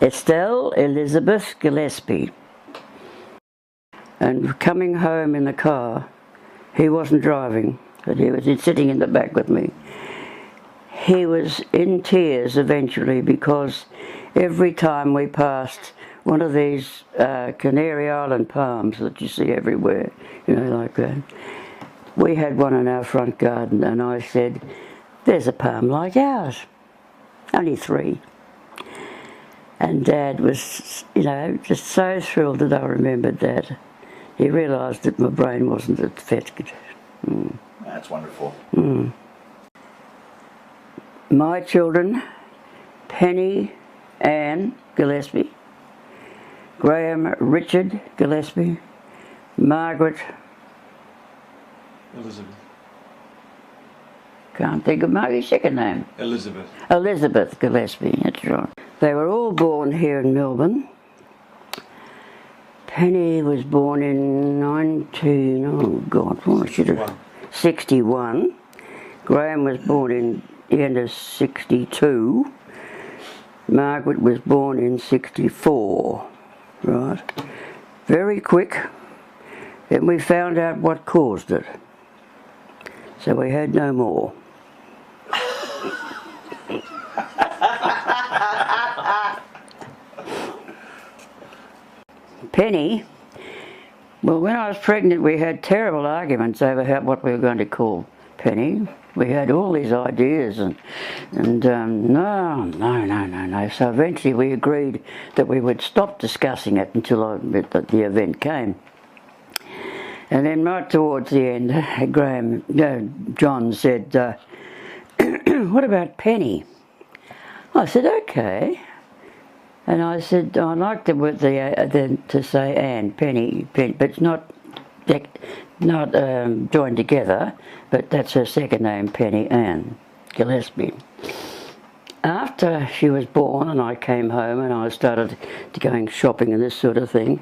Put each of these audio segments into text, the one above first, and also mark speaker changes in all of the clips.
Speaker 1: Estelle Elizabeth Gillespie. And coming home in the car, he wasn't driving, but he was sitting in the back with me. He was in tears eventually because every time we passed one of these Canary Island Palms that you see everywhere, you know, like that, we had one in our front garden, and I said, there's a palm like ours, only 3. And Dad was, you know, just so thrilled that I remembered that. He realised that my brain wasn't affected.
Speaker 2: That's wonderful.
Speaker 1: My children, Penny Ann Gillespie, Graham Richard Gillespie, Margaret
Speaker 3: Elizabeth.
Speaker 1: Can't think of my second name.
Speaker 3: Elizabeth
Speaker 1: Gillespie, that's right. They were all born here in Melbourne. Penny was born in 61. Graham was born in the end of 62. Margaret was born in 64. Right. Very quick. Then we found out what caused it. So we had no more. Penny, well, when I was pregnant we had terrible arguments over what we were going to call Penny. We had all these ideas and no. So eventually we agreed that we would stop discussing it until the event came. And then right towards the end, John said, what about Penny? I said, okay. And I said, I like to say Anne, Penny, but it's not joined together, but that's her second name, Penny Ann Gillespie. After she was born and I came home and I started going shopping and this sort of thing,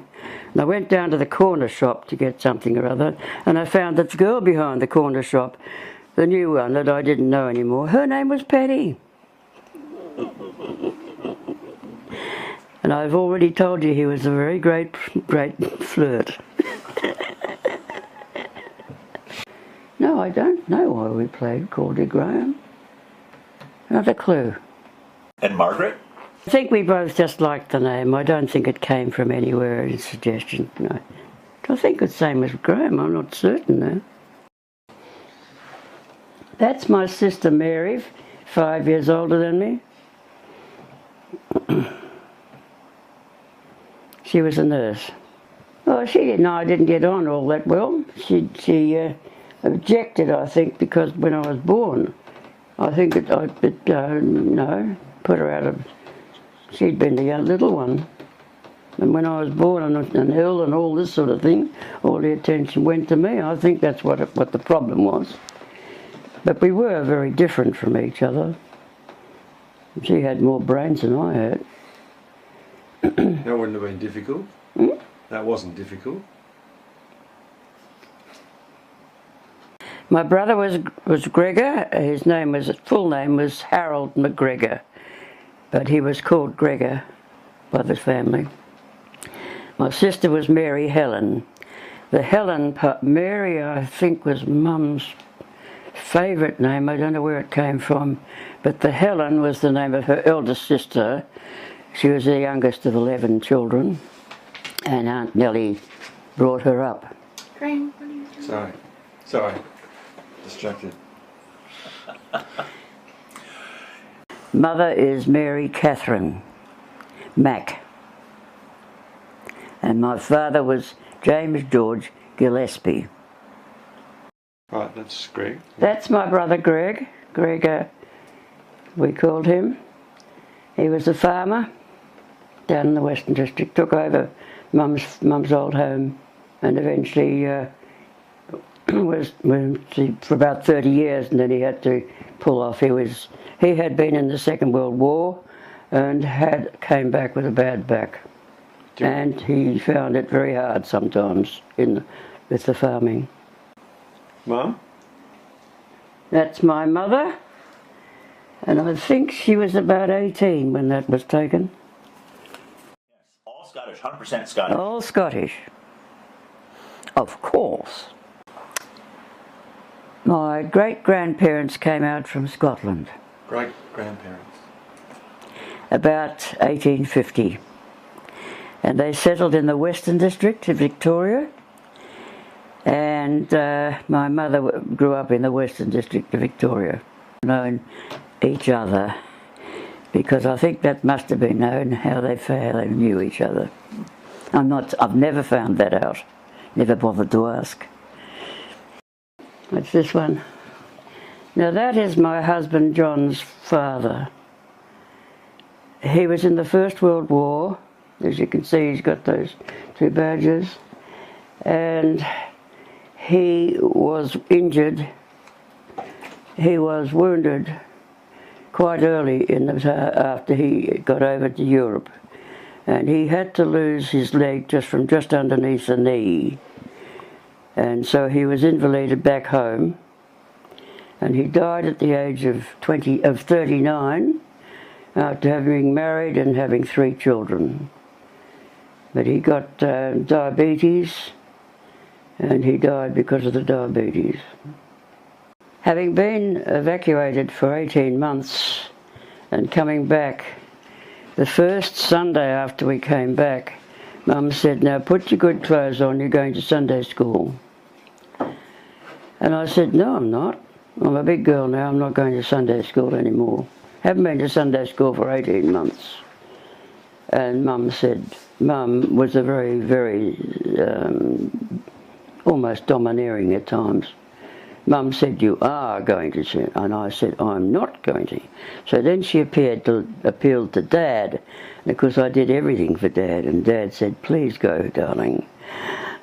Speaker 1: and I went down to the corner shop to get something or other, and I found that the girl behind the corner shop, the new one that I didn't know anymore, her name was Penny. And I've already told you he was a very great flirt. No, I don't know why we called her Graham. Not a clue.
Speaker 2: And Margaret?
Speaker 1: I think we both just liked the name. I don't think it came from anywhere in suggestion. No. I think it's the same as Graham. I'm not certain though. That's my sister Mary, 5 years older than me. She was a nurse. Well, I didn't get on all that well. She objected, I think, because when I was born, I think put her out of. She'd been the little one, and when I was born and ill and all this sort of thing, all the attention went to me. I think that's what the problem was. But we were very different from each other. She had more brains than I had.
Speaker 3: That wouldn't have been difficult. That wasn't difficult.
Speaker 1: My brother was Gregor. His full name was Harold McGregor, but he was called Gregor by the family. My sister was Mary Helen. The Mary, I think, was Mum's favourite name. I don't know where it came from, but the Helen was the name of her eldest sister. She was the youngest of 11 children, and Aunt Nellie brought her up.
Speaker 4: Graham, what are you doing?
Speaker 3: Sorry. Distracted.
Speaker 1: Mother is Mary Catherine Mack, and my father was James George Gillespie.
Speaker 3: Right, that's Greg.
Speaker 1: That's my brother Greg. Gregor, we called him. He was a farmer down in the Western District, took over Mum's old home, and eventually was for about 30 years, and then he had to pull off. He had been in the Second World War and came back with a bad back, and he found it very hard sometimes with the farming.
Speaker 3: Mum?
Speaker 1: That's my mother, and I think she was about 18 when that was taken.
Speaker 2: Scottish, 100% Scottish.
Speaker 1: All Scottish. Of course. My great-grandparents came out from Scotland.
Speaker 3: Great-grandparents.
Speaker 1: About 1850. And they settled in the Western District of Victoria. And my mother grew up in the Western District of Victoria. Known each other, because I think that must have been known how they knew each other. I've never found that out. Never bothered to ask. What's this one? Now that is my husband John's father. He was in the First World War. As you can see, he's got those two badges. And he was injured. He was wounded quite early after he got over to Europe. And he had to lose his leg from just underneath the knee. And so he was invalided back home, and he died at the age of 39 after having married and having 3 children. But he got diabetes, and he died because of the diabetes. Having been evacuated for 18 months and coming back, the first Sunday after we came back, Mum said, "Now put your good clothes on, you're going to Sunday school." And I said, "No, I'm not. I'm a big girl now, I'm not going to Sunday school anymore. Haven't been to Sunday school for 18 months. And Mum said, Mum was a very, very, almost domineering at times. Mum said, "You are going to church." And I said, "I'm not going to." So then she appealed to Dad. And of course I did everything for Dad. And Dad said, "Please go, darling."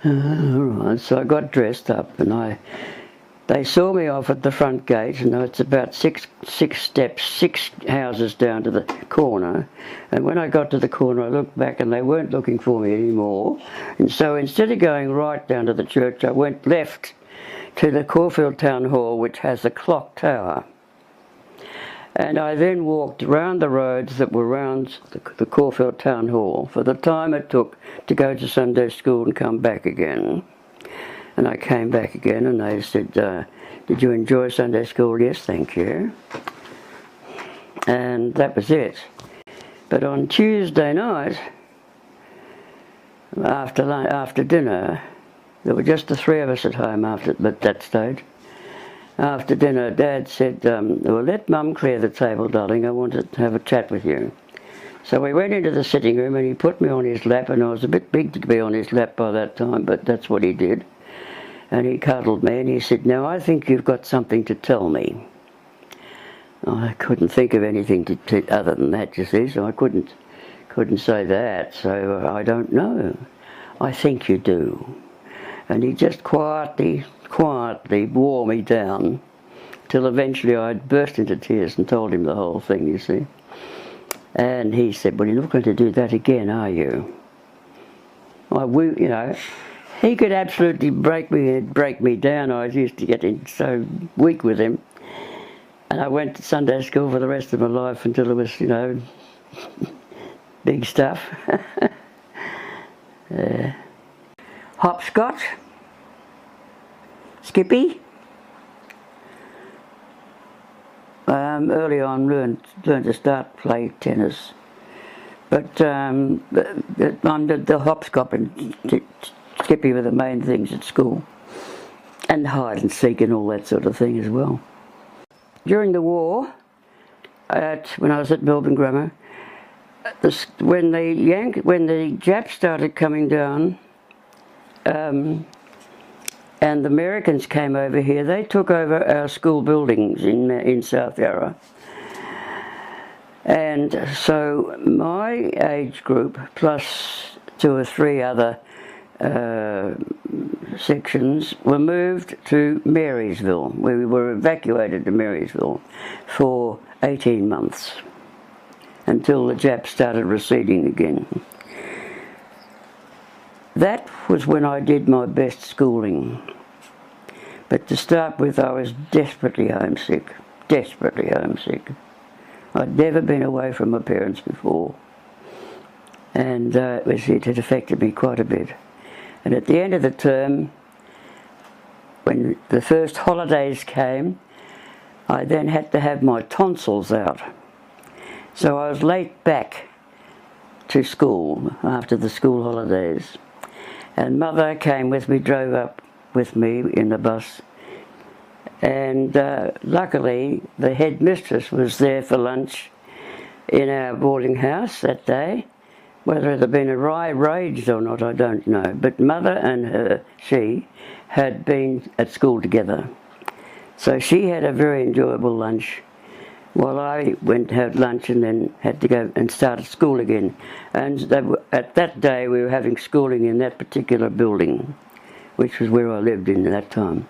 Speaker 1: All right. So I got dressed up, and they saw me off at the front gate, and it's about six steps, 6 houses down to the corner. And when I got to the corner, I looked back, and they weren't looking for me anymore. And so instead of going right down to the church, I went left to the Caulfield Town Hall, which has a clock tower. And I then walked around the roads that were around the Caulfield Town Hall for the time it took to go to Sunday school and come back again. And I came back again, and they said, "Did you enjoy Sunday school?" "Yes, thank you." And that was it. But on Tuesday night, after dinner, there were just the 3 of us at home at that stage. After dinner, Dad said, "Well, let Mum clear the table, darling. I want to have a chat with you." So we went into the sitting room, and he put me on his lap, and I was a bit big to be on his lap by that time, but that's what he did. And he cuddled me, and he said, "Now I think you've got something to tell me." I couldn't think of anything other than that, you see, so I couldn't say that. So I don't know. "I think you do." And he just quietly wore me down till eventually I burst into tears and told him the whole thing, you see. And he said, "Well, you're not going to do that again, are you?" He could absolutely break me down. I used to get so weak with him. And I went to Sunday school for the rest of my life until it was, big stuff. Hopscotch. Skippy. Early on learned to start play tennis. But the hopscotch and Skippy were the main things at school. And hide and seek and all that sort of thing as well. During the war, when I was at Melbourne Grammar, when the Japs started coming down, and the Americans came over here, they took over our school buildings in South Yarra. And so my age group, plus 2 or 3 other sections, were moved to Marysville. We were evacuated to Marysville for 18 months until the Japs started receding again. That was when I did my best schooling. But to start with, I was desperately homesick. Desperately homesick. I'd never been away from my parents before. and it had affected me quite a bit. And at the end of the term, when the first holidays came, I then had to have my tonsils out. So I was late back to school after the school holidays. And Mother came with me, drove up with me in the bus. And luckily, the headmistress was there for lunch in our boarding house that day. Whether it had been a rage or not, I don't know. But Mother and she had been at school together. So she had a very enjoyable lunch while I went to have lunch and then had to go and start school again. And at that day we were having schooling in that particular building, which was where I lived in at that time.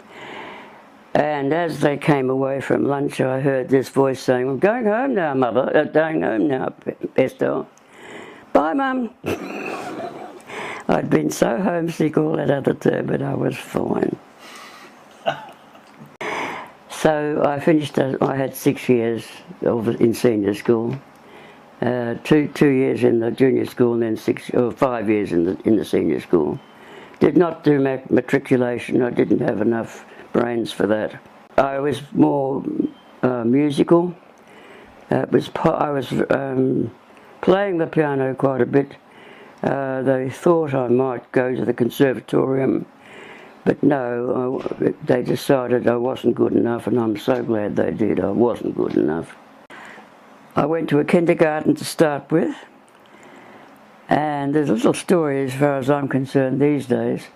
Speaker 1: And as they came away from lunch, I heard this voice saying, "I'm going home now, Mother. Going home now, Estelle. Bye, Mum." I'd been so homesick all that other term, but I was fine. So I finished, I had 6 years in senior school, 2 years in the junior school, and then 5 years in the senior school. Did not do matriculation. I didn't have enough brains for that. I was more musical. I was playing the piano quite a bit. They thought I might go to the conservatorium, but no, they decided I wasn't good enough, and I'm so glad they did. I wasn't good enough. I went to a kindergarten to start with, and there's a little story as far as I'm concerned these days,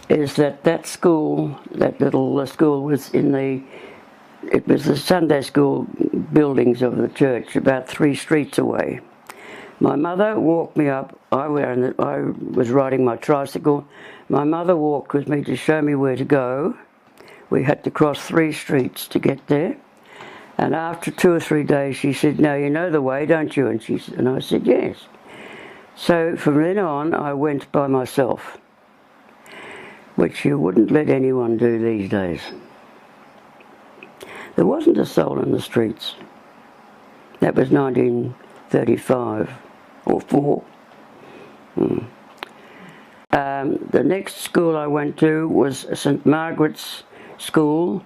Speaker 1: is that school, that little school was it was the Sunday school buildings of the church about 3 streets away. My mother walked me up. I was riding my tricycle. My mother walked with me to show me where to go. We had to cross 3 streets to get there. And after 2 or 3 days, she said, "Now you know the way, don't you?" And I said, "Yes." So from then on, I went by myself, which you wouldn't let anyone do these days. There wasn't a soul in the streets. That was 1935 or 4. The next school I went to was St Margaret's School,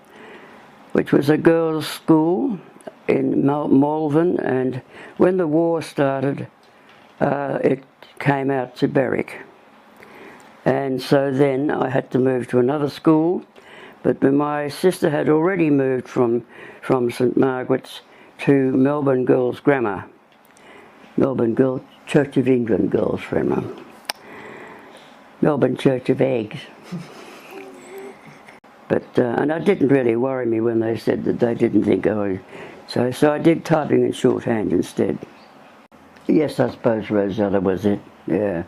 Speaker 1: which was a girls' school in Malvern, and when the war started, it came out to Berwick. And so then I had to move to another school, but my sister had already moved from St Margaret's to Melbourne Girls' Grammar, Melbourne Church of England Girls' Grammar, Melbourne Church of Eggs. But and it didn't really worry me when they said that they didn't think I would. So I did typing in shorthand instead. Yes, I suppose Rosella was it, yeah.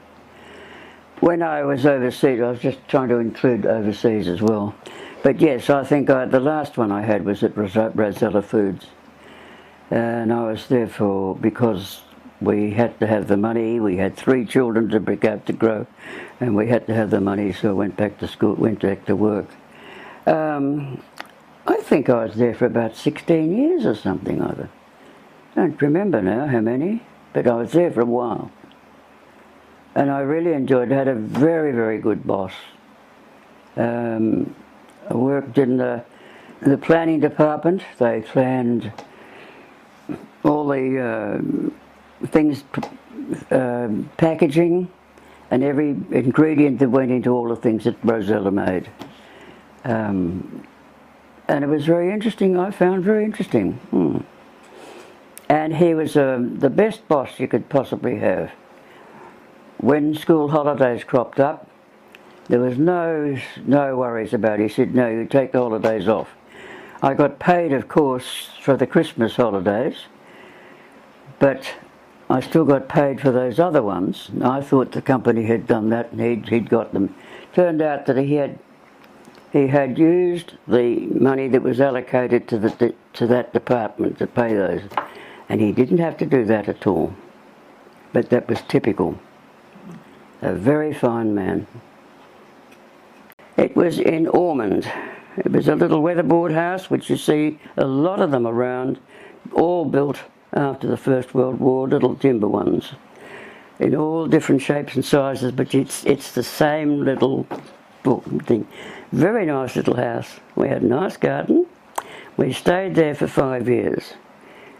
Speaker 1: When I was overseas, I was just trying to include overseas as well. But yes, I think the last one I had was at Rosella Foods. And I was there because we had to have the money. We had 3 children to bring up to grow, and we had to have the money, so I went back to school, went back to work. I think I was there for about 16 years or something like that. I don't remember now how many, but I was there for a while. And I really enjoyed it. I had a very, very good boss. I worked in the planning department. They planned all the things, packaging, and every ingredient that went into all the things that Rosella made. And it was very interesting. I found very interesting. And he was the best boss you could possibly have. When school holidays cropped up, there was no worries about it. He said, "No, you take the holidays off." I got paid, of course, for the Christmas holidays, but I still got paid for those other ones. I thought the company had done that and he'd got them. Turned out that he had used the money that was allocated to that department to pay those, and he didn't have to do that at all. But that was typical. A very fine man. It was in Ormond. It was a little weatherboard house, which you see a lot of them around, all built after the First World War, little timber ones. in all different shapes and sizes, but it's the same little thing. Very nice little house. We had a nice garden. We stayed there for 5 years.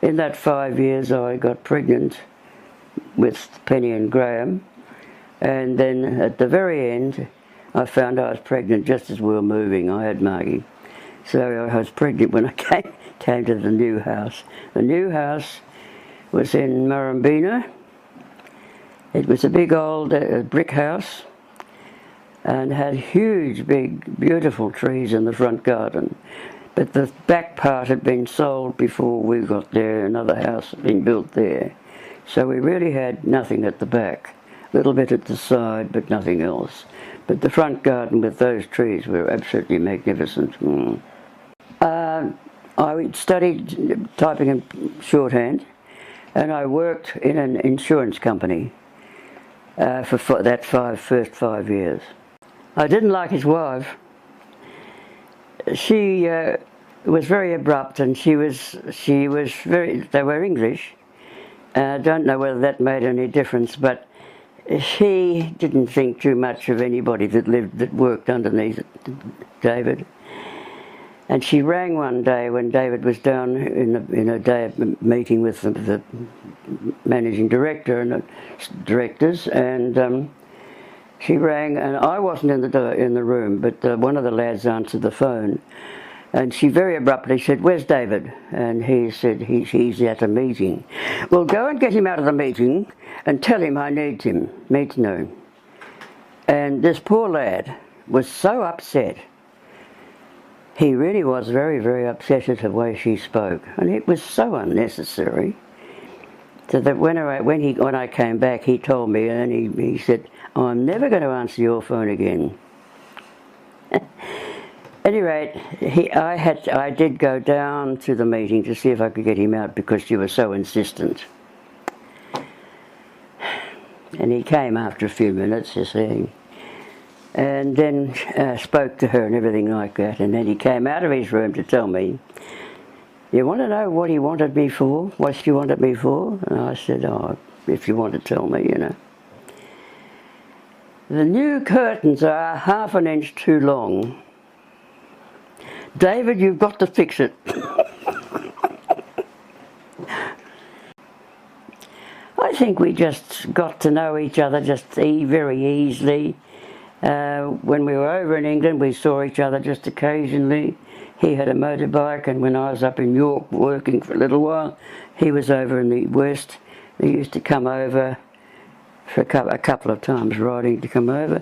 Speaker 1: In that 5 years I got pregnant with Penny and Graham, and then at the very end I found I was pregnant just as we were moving. I had Margie. So I was pregnant when I came to the new house. The new house was in Murrumbina. It was a big old brick house and had huge, big, beautiful trees in the front garden. But the back part had been sold before we got there. Another house had been built there. So we really had nothing at the back. A little bit at the side, but nothing else. But the front garden with those trees were absolutely magnificent. I studied typing in shorthand, and I worked in an insurance company for that first 5 years. I didn't like his wife. She was very abrupt, and she was very. They were English. I don't know whether that made any difference, but she didn't think too much of anybody that worked underneath David. And she rang one day when David was down in a day meeting with the managing director and the directors, and she rang, and I wasn't in the room, but one of the lads answered the phone, and she very abruptly said, "Where's David?" And he said, he's at a meeting. "Well, go and get him out of the meeting and tell him I need to know him." And this poor lad was so upset. He really was very, very upset at the way she spoke, and it was so unnecessary. So that when I came back, he told me, and he said, "I'm never going to answer your phone again." At any rate, I did go down to the meeting to see if I could get him out because she was so insistent. And he came after a few minutes, you see, and then spoke to her and everything like that. And then he came out of his room to tell me, "You want to know what he wanted me for? What she wanted me for?" And I said, "Oh, if you want to tell me, you know." "The new curtains are half an inch too long. David, you've got to fix it." I think we just got to know each other very easily. When we were over in England, we saw each other just occasionally. He had a motorbike, and when I was up in York working for a little while, he was over in the west. He used to come over for a couple of times, riding to come over.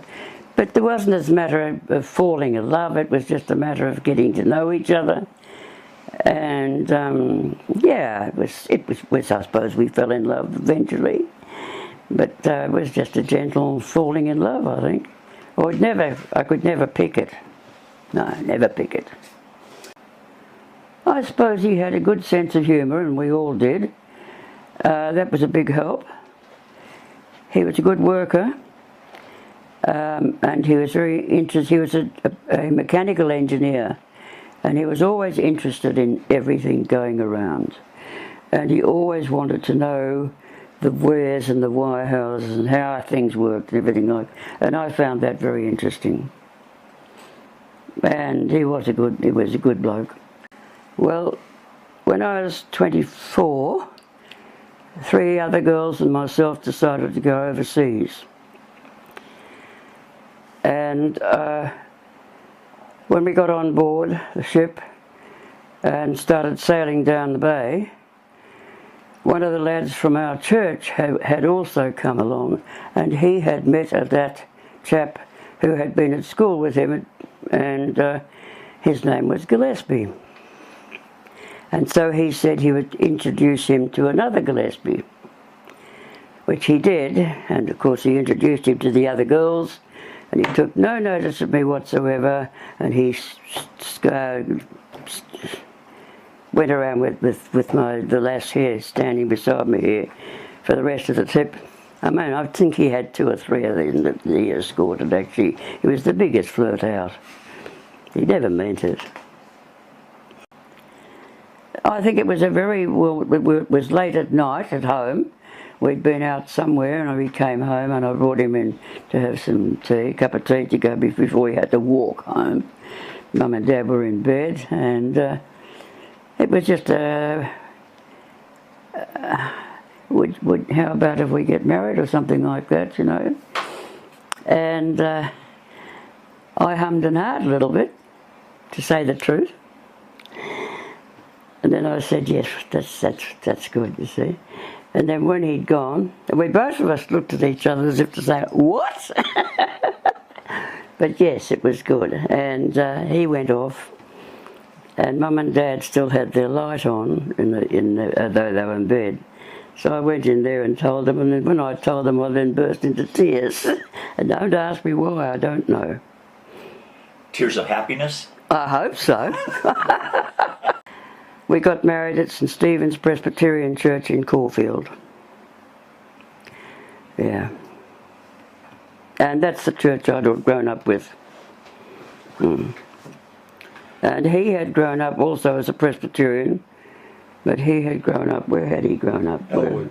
Speaker 1: But there wasn't as a matter of falling in love, it was just a matter of getting to know each other. And yeah, it was I suppose we fell in love eventually. But it was just a gentle falling in love, I think. I could never pick it. No, never pick it. I suppose he had a good sense of humour, and we all did. That was a big help. He was a good worker, and he was very interested. He was a mechanical engineer, and he was always interested in everything going around. And he always wanted to know the wheres and the wire houses and how things worked and everything like that. And I found that very interesting. And he was a good bloke. Well, when I was 24, 3 other girls and myself decided to go overseas. And when we got on board the ship and started sailing down the bay, one of the lads from our church had also come along, and he had met that chap who had been at school with him, and his name was Gillespie. And so he said he would introduce him to another Gillespie, which he did, and of course he introduced him to the other girls, and he took no notice of me whatsoever, and he went around with the lass here standing beside me here for the rest of the trip. I mean, I think he had 2 or 3 of them that he escorted, actually. He was the biggest flirt out. He never meant it. I think it was it was late at night at home we'd been out somewhere, and he came home, and I brought him in to have some tea, a cup of tea to go before he had to walk home. Mum and Dad were in bed, and it was just how about if we get married or something like that, you know? And I hummed and hawed a little bit, to say the truth. And then I said, yes, that's good, you see. And then when he'd gone, we both of us looked at each other as if to say, what? But yes, it was good. And he went off, and Mum and Dad still had their light on, though they were in bed. So I went in there and told them, and then when I told them, I then burst into tears. And don't ask me why, I don't know.
Speaker 2: Tears of happiness?
Speaker 1: I hope so. We got married at St Stephen's Presbyterian Church in Caulfield. Yeah. And that's the church I'd grown up with. And he had grown up also as a Presbyterian, but he had grown up, where had he grown up?
Speaker 3: Elwood.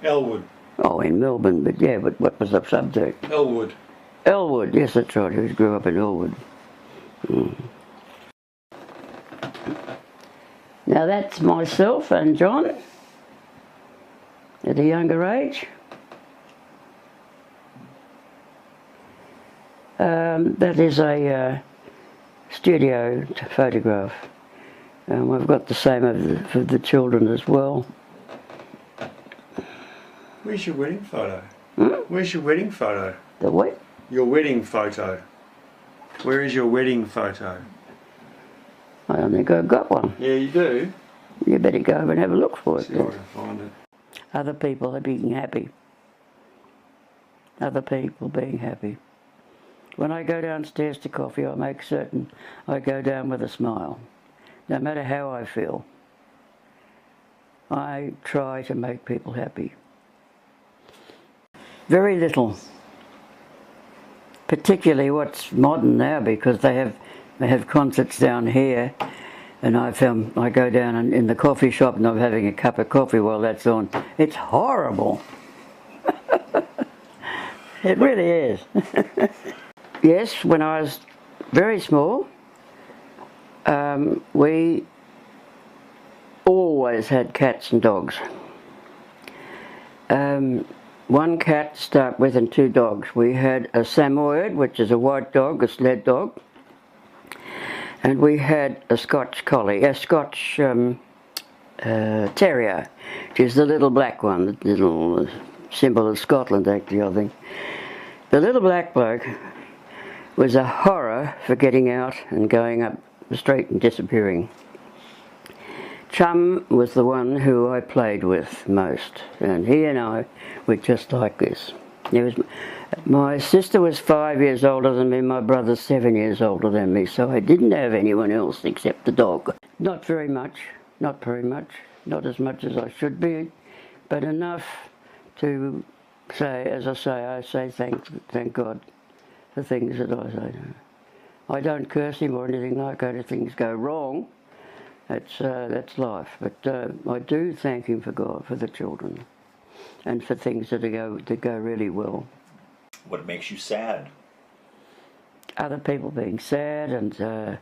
Speaker 3: Elwood.
Speaker 1: Oh, in Melbourne, but yeah, but what was the subject?
Speaker 3: Elwood.
Speaker 1: Elwood, yes, that's right, he grew up in Elwood. Now that's myself and John at a younger age. That is a studio photograph. We've got the same for the children as well.
Speaker 3: Where's your wedding photo? Where's your wedding photo?
Speaker 1: The what?
Speaker 3: Your wedding photo. Where is your wedding photo?
Speaker 1: I don't think I've got one.
Speaker 3: Yeah, you do.
Speaker 1: You better go over and have a look for it.
Speaker 3: See if I can find it.
Speaker 1: Other people are being happy. Other people being happy. When I go downstairs to coffee, I make certain I go down with a smile. No matter how I feel, I try to make people happy. Very little. Particularly what's modern now, because they have concerts down here, and I go down in the coffee shop and I'm having a cup of coffee while that's on. It's horrible. It really is. Yes, when I was very small, we always had cats and dogs. One cat to start with and two dogs. We had a Samoyed, which is a white dog, a sled dog, and we had a Scotch collie, a Scotch terrier, which is the little black one, the little symbol of Scotland actually, I think. The little black bloke was a horror for getting out and going up the street and disappearing. Chum was the one who I played with most, and he and I were just like this. My sister was 5 years older than me, my brother's 7 years older than me, so I didn't have anyone else except the dog. Not very much, not as much as I should be, but enough to say, as I say thank God for things that I say. I don't curse him or anything like that if things go wrong. That's life. But I do thank him for God, for the children, and for things that go really well.
Speaker 2: What makes you sad?
Speaker 1: Other people being sad, and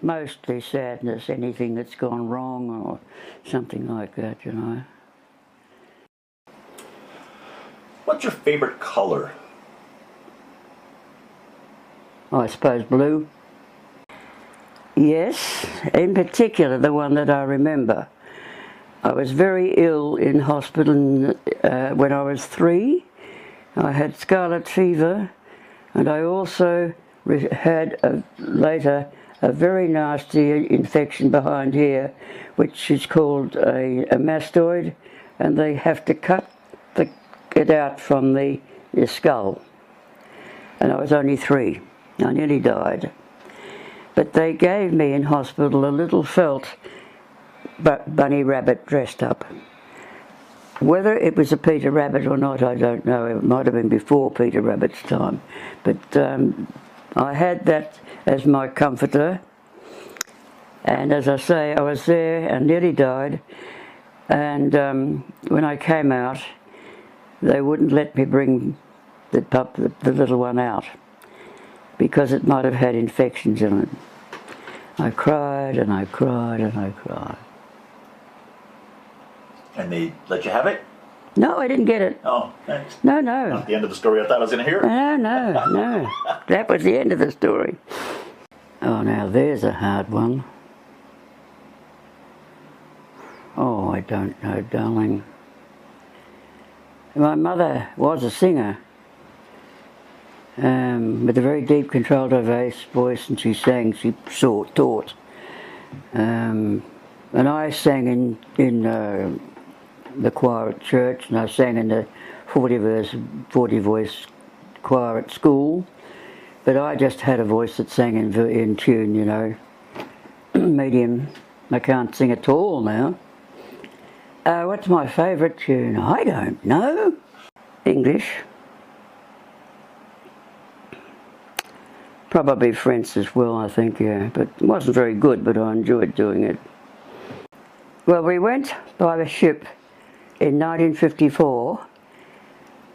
Speaker 1: mostly sadness, anything that's gone wrong or something like that, you know.
Speaker 2: What's your favorite color?
Speaker 1: I suppose blue. Yes, in particular the one that I remember. I was very ill in hospital when I was 3. I had scarlet fever, and I also had later a very nasty infection behind here, which is called a mastoid, and they have to cut it out from the skull. And I was only 3. I nearly died. But they gave me in hospital a little felt bunny rabbit dressed up. Whether it was a Peter Rabbit or not, I don't know. It might have been before Peter Rabbit's time. But I had that as my comforter. And as I say, I was there and nearly died. And when I came out, they wouldn't let me bring the little one out because it might have had infections in it. I cried and I cried and I cried.
Speaker 2: And they let you have it?
Speaker 1: No, I didn't get it.
Speaker 2: Oh, thanks.
Speaker 1: No.
Speaker 2: Not the end of the story I thought I was going to hear.
Speaker 1: No. That was the end of the story. Oh, now there's a hard one. Oh, I don't know, darling. My mother was a singer with a very deep contralto voice, and she sang, she taught. And I sang in the choir at church, and I sang in the 40 voice choir at school. But I just had a voice that sang in tune, you know, medium. I can't sing at all now. What's my favourite tune? I don't know. English. Probably French as well, I think, yeah. But it wasn't very good, but I enjoyed doing it. Well, we went by the ship in 1954,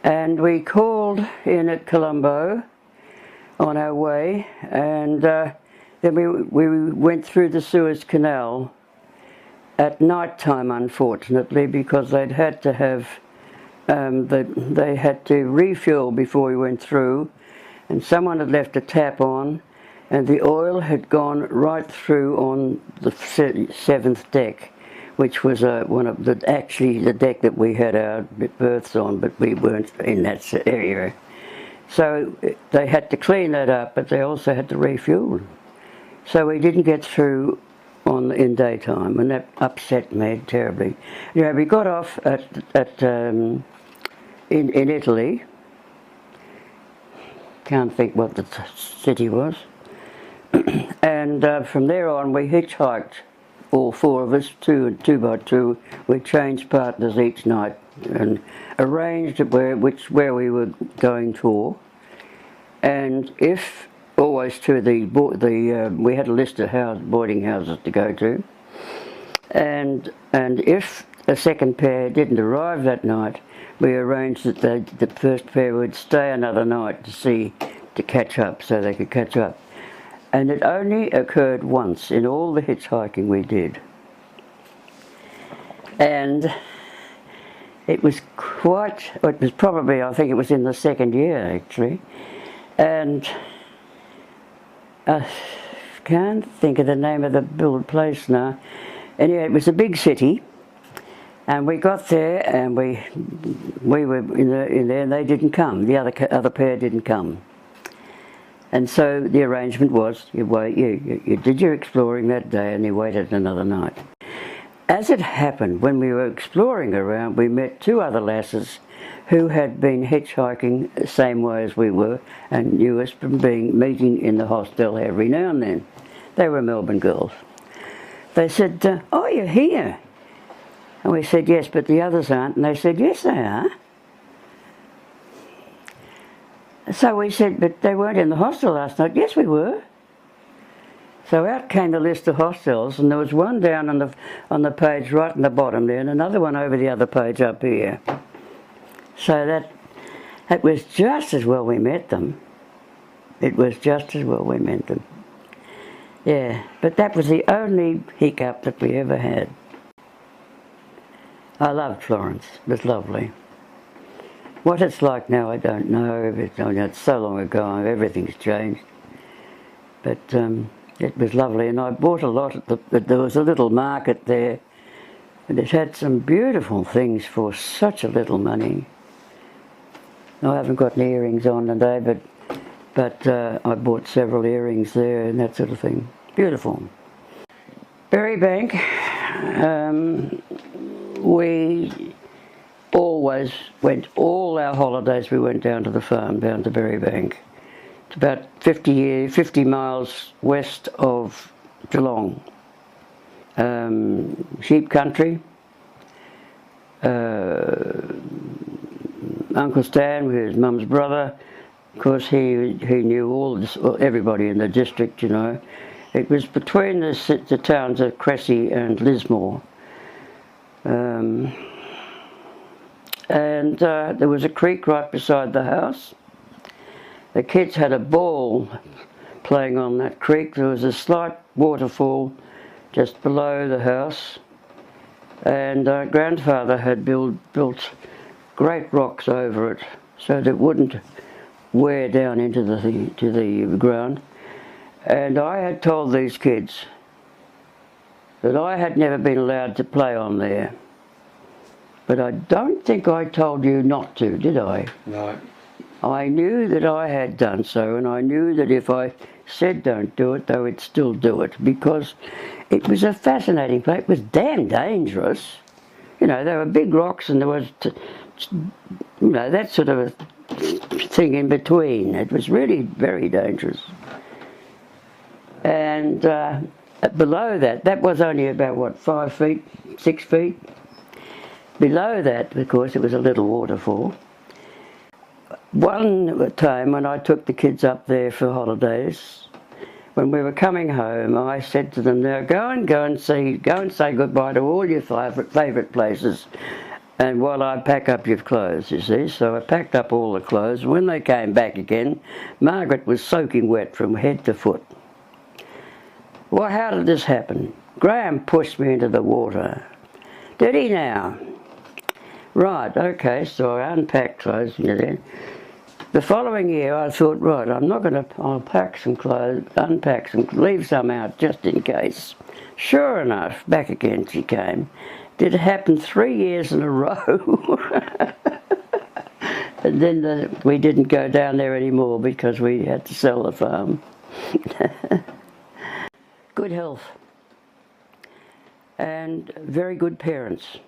Speaker 1: and we called in at Colombo on our way, and then we went through the Suez Canal at night time, unfortunately, because they'd had to have they had to refuel before we went through, and someone had left a tap on, and the oil had gone right through on the 7th deck, which was actually the deck that we had our berths on, but we weren't in that area. So they had to clean that up, but they also had to refuel. So we didn't get through in daytime, and that upset me terribly. You know, we got off in Italy. Can't think what the city was. And from there on, we hitchhiked, all four of us, two by two. We changed partners each night and arranged where we were going to. And if always to we had a list of boarding houses to go to, and if a second pair didn't arrive that night, we arranged that the first pair would stay another night to catch up, so they could catch up. And it only occurred once in all the hitchhiking we did, and it was probably, I think it was in the second year actually, and I can't think of the name of the place now. Anyway, it was a big city, and we got there, and we were in there, and they didn't come. The other pair didn't come, and so the arrangement was you did your exploring that day, and you waited another night. As it happened, when we were exploring around, we met two other lasses who had been hitchhiking the same way as we were and knew us from meeting in the hostel every now and then. They were Melbourne girls. They said, "Oh, you're here?" And we said, "Yes, but the others aren't." And they said, "Yes, they are." So we said, "But they weren't in the hostel last night." "Yes, we were." So out came the list of hostels, and there was one down on the page right on the bottom there, and another one over the other page up here. So that was just as well we met them. It was just as well we met them. Yeah, but that was the only hiccup that we ever had. I loved Florence. It was lovely. What it's like now, I don't know. It's so long ago. Everything's changed. But it was lovely, and I bought a lot. There was a little market there, and it had some beautiful things for such a little money. I haven't got any earrings on today, but I bought several earrings there and that sort of thing. Beautiful. Berrybank, we always went, all our holidays we went down to the farm, down to Berrybank. It's about 50 miles west of Geelong. Sheep country. Uncle Stan, with his mum's brother, of course he knew everybody in the district, you know. It was between the towns of Cressy and Lismore. And there was a creek right beside the house. The kids had a ball playing on that creek. There was a slight waterfall just below the house, and grandfather had built great rocks over it so that it wouldn't wear down into the ground. And I had told these kids that I had never been allowed to play on there. But I don't think I told you not to, did I?
Speaker 3: No.
Speaker 1: I knew that I had done so, and I knew that if I said don't do it, they would still do it, because it was a fascinating place. It was damn dangerous. You know, there were big rocks and there was, that sort of a thing in between. It was really very dangerous. And below that was only about, 5 feet, 6 feet? Below that, of course, it was a little waterfall. One time when I took the kids up there for holidays, when we were coming home, I said to them, now go and say goodbye to all your favourite places, and while I pack up your clothes, you see. So I packed up all the clothes, and when they came back again, Margaret was soaking wet from head to foot. Well, how did this happen? Graham pushed me into the water. Did he now? Right, okay, so I unpacked clothes. The following year I thought, right, I'll pack some clothes, unpack some, leave some out just in case. Sure enough, back again she came. Did it happen 3 years in a row? And then we didn't go down there anymore because we had to sell the farm. Good health. And very good parents.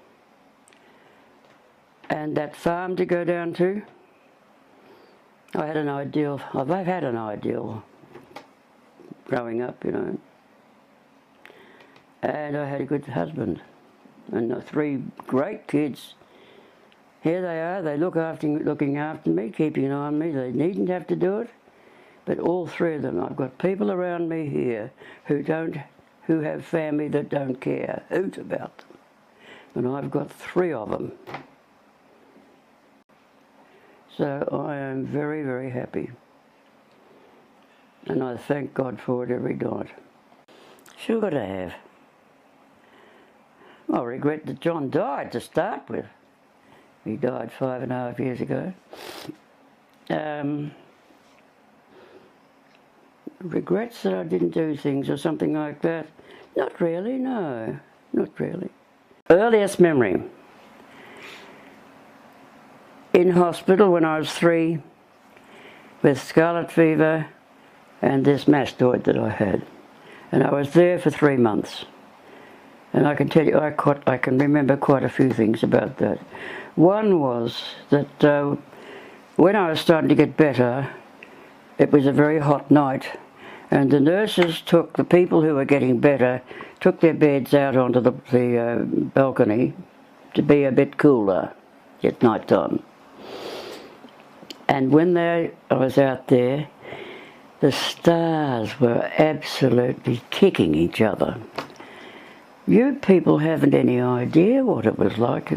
Speaker 1: And that farm to go down to, I've had an ideal growing up, you know. And I had a good husband and 3 great kids. Here they are, they looking after me, keeping an eye on me. They needn't have to do it, but all 3 of them, I've got people around me here who have family that don't care a hoot about them. And I've got 3 of them. So I am very, very happy. And I thank God for it every night. Sure I have. I regret that John died to start with. He died 5.5 years ago. Regrets that I didn't do things or something like that? Not really, no. Not really. Earliest memory. In hospital when I was 3 with scarlet fever and this mastoid that I had. And I was there for 3 months. And I can tell you, I can remember quite a few things about that. One was that when I was starting to get better, it was a very hot night, and the nurses took the people who were getting better, took their beds out onto the balcony to be a bit cooler at night time. And when I was out there, the stars were absolutely kicking each other. You people haven't any idea what it was like.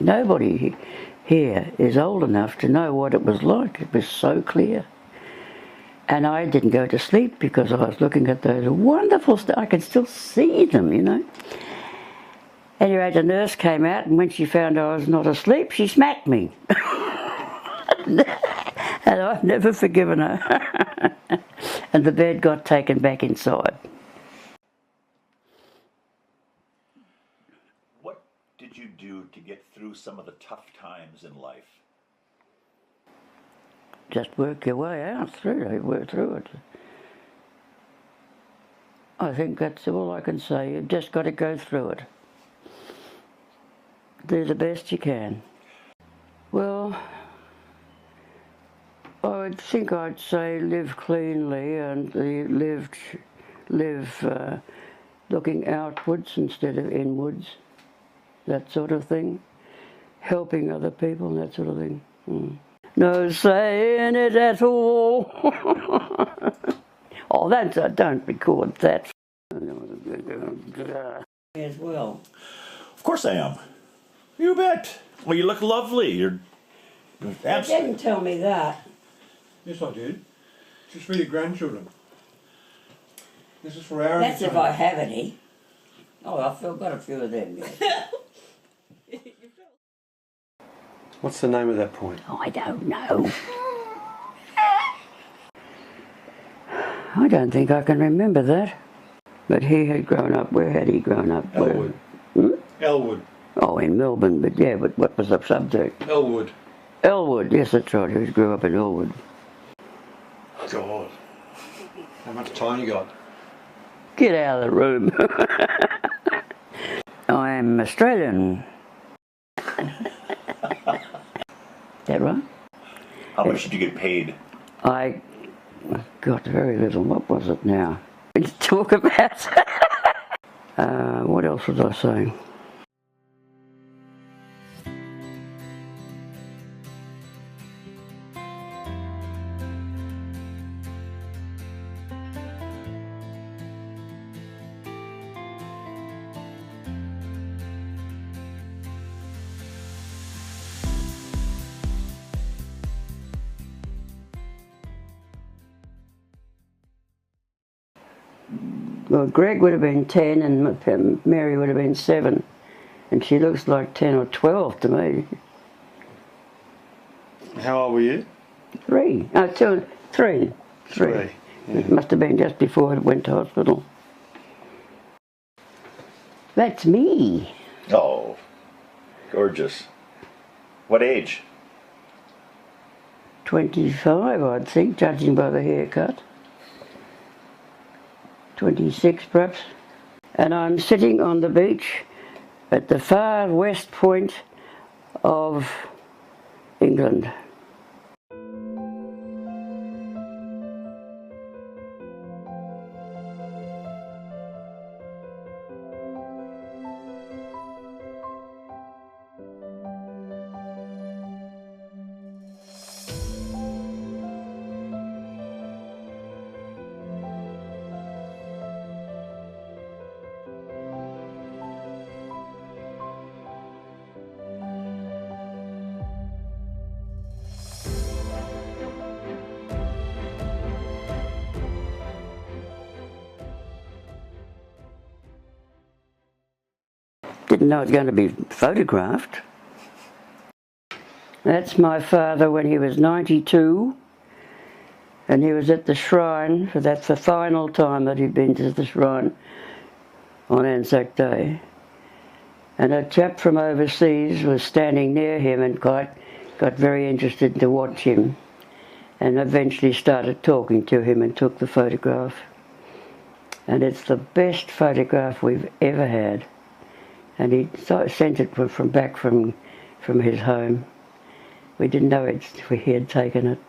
Speaker 1: Nobody here is old enough to know what it was like. It was so clear. And I didn't go to sleep because I was looking at those wonderful stars. I could still see them, you know. Anyway, the nurse came out, and when she found I was not asleep, she smacked me. And I've never forgiven her. And the bed got taken back inside.
Speaker 2: What did you do to get through some of the tough times in life?
Speaker 1: Just work your way out through it. I think that's all I can say. You've just got to go through it. Do the best you can. Well, I think I'd say live cleanly and live looking outwards instead of inwards, that sort of thing. Helping other people, that sort of thing. No saying it at all. Oh, don't record that. As well.
Speaker 2: Of course I am. You bet. Well, you look lovely. You're
Speaker 1: You didn't tell me that.
Speaker 3: Yes, I did. Just for your grandchildren. This is for our
Speaker 1: That's if I have any. Oh, I've still got a few of them yet.
Speaker 3: What's the name of that point?
Speaker 1: I don't know. I don't think I can remember that. But he had grown up. Where had he grown up?
Speaker 3: Elwood. Elwood.
Speaker 1: Oh, in Melbourne. But yeah, but what was the subject?
Speaker 3: Elwood.
Speaker 1: Elwood. Yes, that's right. He grew up in Elwood.
Speaker 3: God. How much time you got?
Speaker 1: Get out of the room. I am Australian. Is that right?
Speaker 2: How much did you get paid?
Speaker 1: I got very little. What was it now? To talk about. What else was I saying? Well, Greg would have been 10 and Mary would have been 7. And she looks like 10 or 12 to me.
Speaker 3: How old were you?
Speaker 1: 3. Oh, 2, 3. 3.
Speaker 3: Yeah.
Speaker 1: It must have been just before I went to hospital. That's me.
Speaker 2: Oh, gorgeous. What age?
Speaker 1: 25, I'd think, judging by the haircut. 26 perhaps. And I'm sitting on the beach at the far west point of England. Didn't know it was going to be photographed. That's my father when he was 92, and he was at the shrine, so that's the final time that he'd been to the shrine on Anzac Day. And a chap from overseas was standing near him and got very interested to watch him, and eventually started talking to him and took the photograph. And it's the best photograph we've ever had. And he sent it from back from his home. We didn't know he had taken it.